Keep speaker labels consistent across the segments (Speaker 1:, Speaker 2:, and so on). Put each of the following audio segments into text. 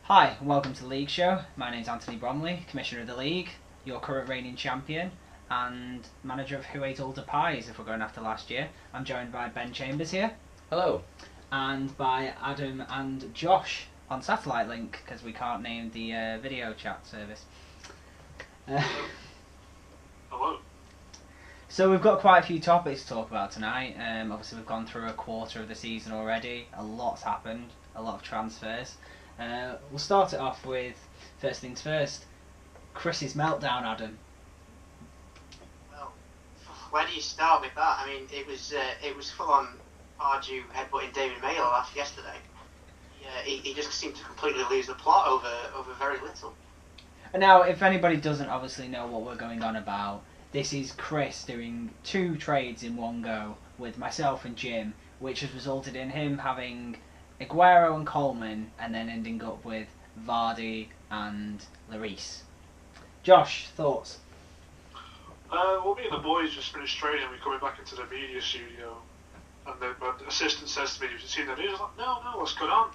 Speaker 1: Hi, and welcome to the League Show. My name's Anthony Bromley, Commissioner of the League, your current reigning champion, and manager of Who Ate All the Pies, if we're going after last year. I'm joined by Ben Chambers here.
Speaker 2: Hello.
Speaker 1: And by Adam and Josh on Satellite Link, because we can't name the video chat service.
Speaker 3: Hello.
Speaker 1: So we've got quite a few topics to talk about tonight. Obviously we've gone through a quarter of the season already. A lot's happened, a lot of transfers. We'll start it off with, first things first, Chris's meltdown, Adam.
Speaker 4: Well, where do you start with that? I mean, it was full on Ardew headbutting David Mayo yesterday. He just seemed to completely lose the plot over very little.
Speaker 1: And now, if anybody doesn't obviously know what we're going on about, this is Chris doing 2 trades in one go with myself and Jim, which has resulted in him having Aguero and Coleman, and then ending up with Vardy and Lloris. Josh, thoughts?
Speaker 3: Well, me and the boys just finished training. We're coming back into the media studio, and my assistant says to me, "Have you seen the news?" I'm like, "No, what's going on?"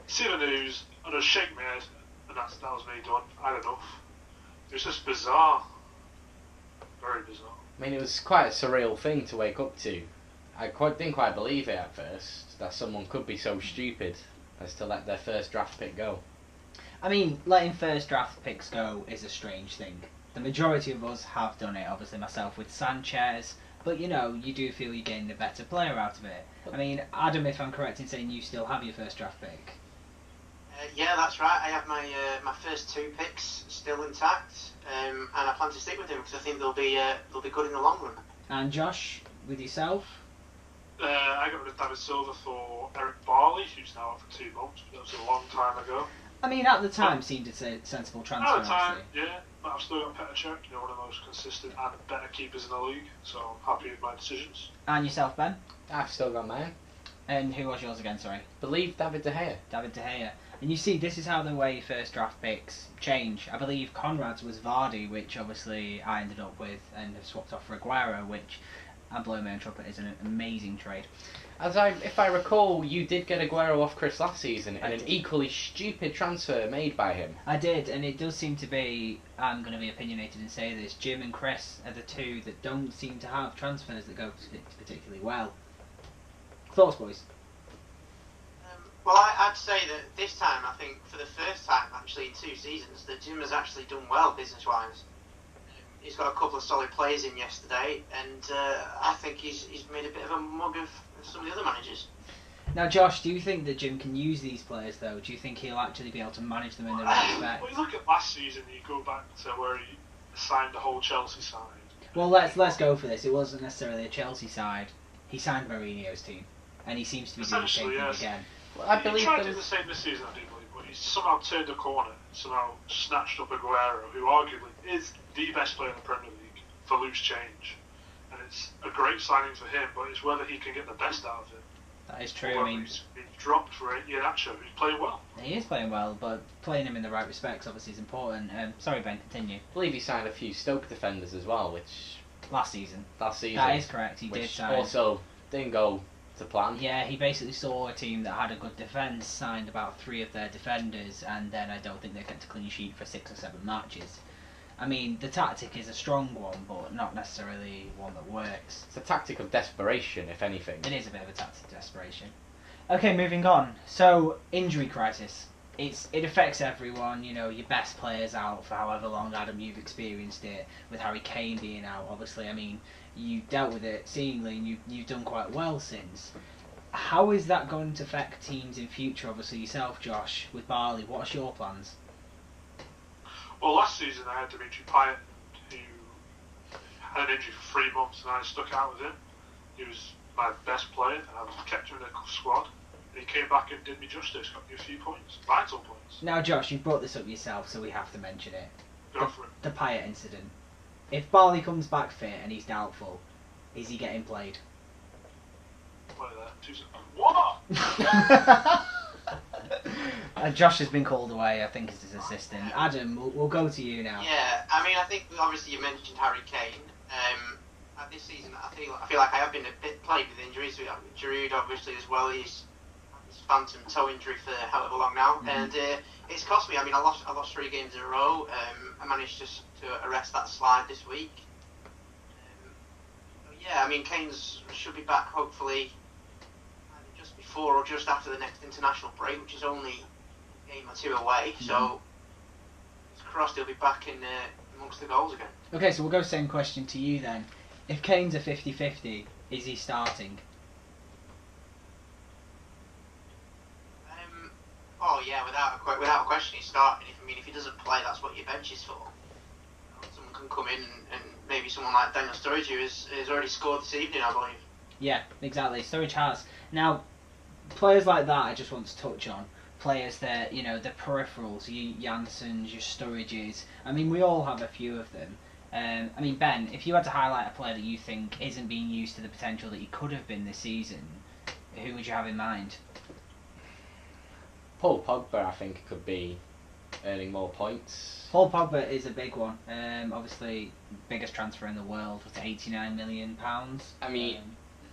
Speaker 3: See the news, and I shake my head, and that was me done. I had enough. It was just bizarre. Very bizarre.
Speaker 2: I mean, it was quite a surreal thing to wake up to. I didn't quite believe it at first, that someone could be so stupid as to let their first draft pick go.
Speaker 1: I mean, letting first draft picks go is a strange thing. The majority of us have done it, obviously myself with Sanchez, but you do feel you're getting the better player out of it. I mean, Adam, if I'm correct in saying you still have your first draft pick.
Speaker 4: Yeah, that's right. I have my first 2 picks still intact, and I plan to stick with them because I think they'll be good in the long run.
Speaker 1: And Josh, with yourself?
Speaker 3: I got rid of David Silva for Eric Barley, who's now out for 2 months. That was a long time ago.
Speaker 1: I mean, at the time, seemed a sensible transfer.
Speaker 3: At the time,
Speaker 1: obviously.
Speaker 3: yeah. But I've still got Petr Cech, one of the most consistent and better keepers in the league. So I'm happy with my decisions.
Speaker 1: And yourself, Ben?
Speaker 2: I've still got mine.
Speaker 1: And who was yours again, sorry?
Speaker 2: Believe David De Gea.
Speaker 1: David De Gea. And you see, this is how the way first draft picks change. I believe Conrad's was Vardy, which obviously I ended up with, and have swapped off for Aguero, which, I'm blowing my own trumpet, is an amazing trade.
Speaker 2: If I recall, you did get Aguero off Chris last season in an equally stupid transfer made by him.
Speaker 1: I did, and it does seem to be, I'm going to be opinionated and say this, Jim and Chris are the 2 that don't seem to have transfers that go particularly well. Thoughts, boys?
Speaker 4: Well, I'd say that this time, I think for the first time actually in 2 seasons, that Jim has actually done well business-wise. He's got a couple of solid players in yesterday, and I think he's made a bit of a mug of some of the other managers.
Speaker 1: Now, Josh, do you think that Jim can use these players, though? Do you think he'll actually be able to manage them in the right respect?
Speaker 3: Well, you look at last season, you go back to where he signed the whole Chelsea side.
Speaker 1: Well, let's go for this. It wasn't necessarily a Chelsea side. He signed Mourinho's team, and he seems to be doing the same thing again.
Speaker 2: Well, I believe
Speaker 3: he tried to do the same this season, I do believe, but he's somehow turned a corner, somehow snatched up Aguero, who arguably is the best player in the Premier League, for loose change. And it's a great signing for him, but it's whether he can get the best out of it.
Speaker 1: That is true. I mean,
Speaker 3: he's been dropped for Iheanacho, who's playing well.
Speaker 1: He is playing well, but playing him in the right respects obviously is important. Sorry, Ben, continue.
Speaker 2: I believe he signed a few Stoke defenders as well, which
Speaker 1: Last season.
Speaker 2: That
Speaker 1: is correct. He did sign.
Speaker 2: Also didn't go to plan.
Speaker 1: Yeah, he basically saw a team that had a good defence, signed about 3 of their defenders, and then I don't think they kept a clean sheet for 6 or 7 matches. I mean, the tactic is a strong one, but not necessarily one that works.
Speaker 2: It's a tactic of desperation, if anything.
Speaker 1: It is a bit of a tactic of desperation. Okay, moving on. So, injury crisis. It affects everyone, your best players out for however long, Adam, you've experienced it, with Harry Kane being out, obviously. I mean, you dealt with it seemingly, and you've done quite well since. How is that going to affect teams in future? Obviously, yourself, Josh, with Barley, what are your plans?
Speaker 3: Well, last season I had Dimitri Payet, who had an injury for 3 months, and I stuck out with him. He was my best player, and I kept him in the squad. And he came back and did me justice, got me a few points, vital points.
Speaker 1: Now, Josh, you brought this up yourself, so we have to mention it.
Speaker 3: Go for it.
Speaker 1: The Payet incident. If Barley comes back fit and he's doubtful, is he getting played?
Speaker 3: Play there. 2 seconds. What?
Speaker 1: Josh has been called away, I think, as his assistant. Adam, we'll go to you now.
Speaker 4: Yeah, I mean, I think obviously you mentioned Harry Kane. This season, I feel like I have been a bit plagued with injuries. Giroud, obviously, as well. He's phantom toe injury for however long now, and it's cost me. I mean, I lost 3 games in a row. I managed to arrest that slide this week. Yeah, I mean, Keynes should be back hopefully either just before or just after the next international break, which is only a game or 2 away. So, it's crossed he'll be back in amongst the goals again.
Speaker 1: Okay, so we'll go same question to you then. If Kane's a 50-50, is he starting?
Speaker 4: Oh yeah, without a question, he's starting. If he doesn't play, that's what your bench is for. Someone can come in and maybe someone like Daniel Sturridge, who has already scored this evening, I believe.
Speaker 1: Yeah, exactly. Sturridge has. Now, players like that I just want to touch on. Players that, the peripherals, your Janssens, your Sturridges. I mean, we all have a few of them. I mean, Ben, if you had to highlight a player that you think isn't being used to the potential that he could have been this season, who would you have in mind?
Speaker 2: Paul Pogba, I think, could be earning more points.
Speaker 1: Paul Pogba is a big one. Obviously, biggest transfer in the world with £89 million.
Speaker 2: I mean,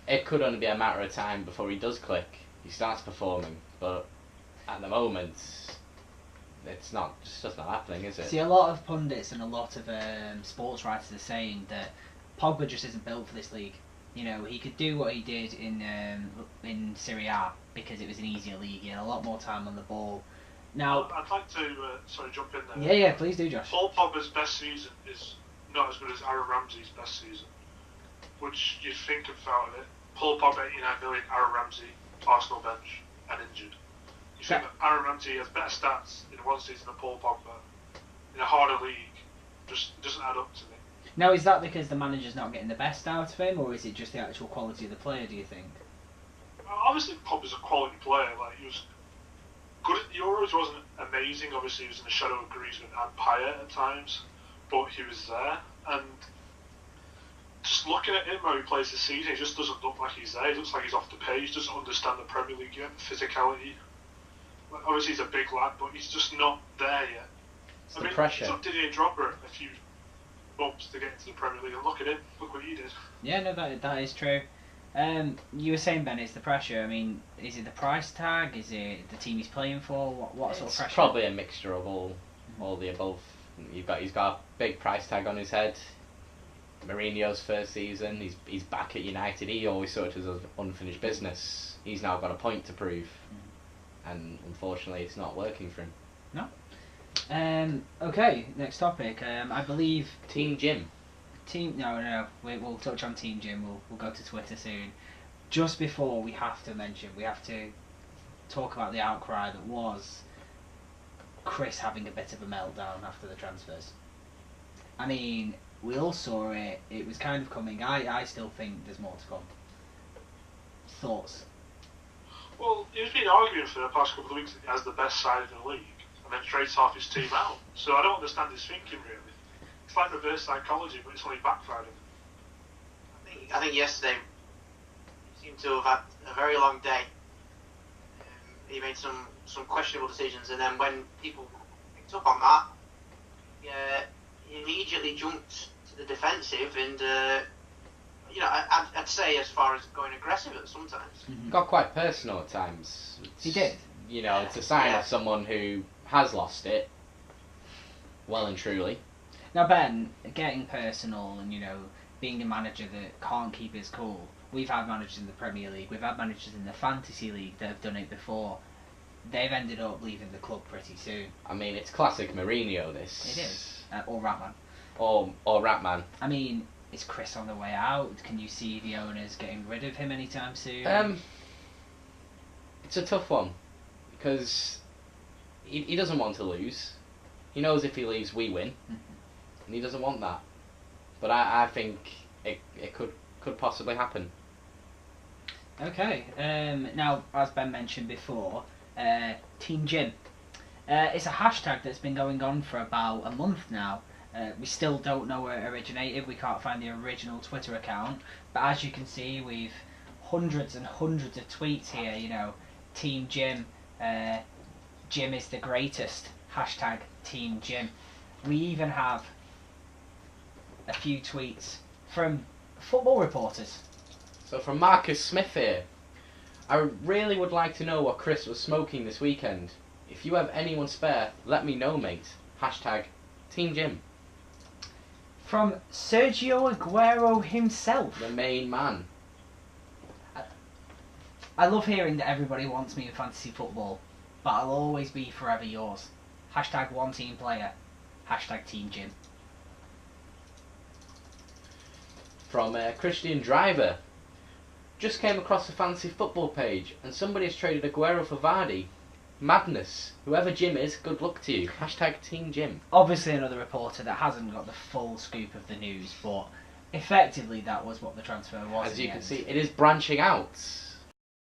Speaker 2: it could only be a matter of time before he does click. He starts performing, but at the moment, it's just not happening, is it?
Speaker 1: See, a lot of pundits and a lot of sports writers are saying that Pogba just isn't built for this league. He could do what he did in Serie A because it was an easier league. He had a lot more time on the ball. Now,
Speaker 3: I'd like to jump in there.
Speaker 1: Yeah, please do, Josh.
Speaker 3: Paul Pogba's best season is not as good as Aaron Ramsey's best season, which you'd think about it. Paul Pogba 89 million, Aaron Ramsey, Arsenal bench and injured. You think that Aaron Ramsey has better stats in one season than Paul Pogba in a harder league? Just doesn't add up to me.
Speaker 1: Now, is that because the manager's not getting the best out of him, or is it just the actual quality of the player, do you think?
Speaker 3: Obviously, Pogba's a quality player. Like, he was good at the Euros. He wasn't amazing. Obviously, he was in the shadow of Griezmann and Payet at times, but he was there. And just looking at him how he plays this season, he just doesn't look like he's there. He looks like he's off the page. He doesn't understand the Premier League yet, the physicality. Like, obviously, he's a big lad, but he's just not there yet.
Speaker 2: It's the pressure.
Speaker 3: It took Didier Drogba a few bumps to get into the Premier League, and look at him. Look what he did.
Speaker 1: Yeah, no, that is true. You were saying, Ben, it's the pressure. I mean, is it the price tag? Is it the team he's playing for? What sort of pressure?
Speaker 2: It's probably a mixture of all the above. He's got a big price tag on his head. Mourinho's first season, he's back at United. He always saw it as unfinished business. He's now got a point to prove, and unfortunately, it's not working for him.
Speaker 1: No. Okay, next topic. I believe
Speaker 2: Team Jim.
Speaker 1: No. We'll touch on Team Jim. We'll go to Twitter soon. Just before, we have to talk about the outcry that was Chris having a bit of a meltdown after the transfers. I mean, we all saw it. It was kind of coming. I still think there's more to come. Thoughts?
Speaker 3: Well, he's been arguing for the past couple of weeks that he has the best side in the league, and then trades half his team out. So I don't understand his thinking, really. It's like reverse psychology, but it's only backfired him.
Speaker 4: I think yesterday he seemed to have had a very long day. He made some questionable decisions, and then when people picked up on that, he immediately jumped to the defensive, and I'd say as far as going aggressive at sometimes.
Speaker 2: Got quite personal at times.
Speaker 1: He did.
Speaker 2: It's a sign of someone who has lost it, well and truly.
Speaker 1: Now, Ben, getting personal and, being a manager that can't keep his cool, we've had managers in the Premier League, we've had managers in the Fantasy League that have done it before. They've ended up leaving the club pretty soon.
Speaker 2: I mean, it's classic Mourinho, this.
Speaker 1: It is. Or Ratman.
Speaker 2: Or Ratman.
Speaker 1: I mean, is Chris on the way out? Can you see the owners getting rid of him anytime soon?
Speaker 2: It's a tough one, because he doesn't want to lose. He knows if he leaves, we win. And he doesn't want that. But I think it could possibly happen.
Speaker 1: Okay. Now, as Ben mentioned before, Team Jim. It's a hashtag that's been going on for about a month now. We still don't know where it originated. We can't find the original Twitter account. But as you can see, we've hundreds and hundreds of tweets here. Team Jim. Jim is the greatest. Hashtag Team Jim. We even have a few tweets from football reporters.
Speaker 2: So from Marcus Smith here, I really would like to know what Chris was smoking this weekend. If you have anyone spare, let me know, mate. Hashtag Team Jim.
Speaker 1: From Sergio Aguero himself.
Speaker 2: The main man.
Speaker 1: I love hearing that everybody wants me in fantasy football, but I'll always be forever yours. Hashtag one team player. Hashtag Team Jim.
Speaker 2: From Christian Driver. Just came across the fantasy football page and somebody has traded Aguero for Vardy. Madness. Whoever Jim is, good luck to you. Hashtag Team Jim.
Speaker 1: Obviously another reporter that hasn't got the full scoop of the news, but effectively that was what the transfer was.
Speaker 2: As you can see, it is branching out.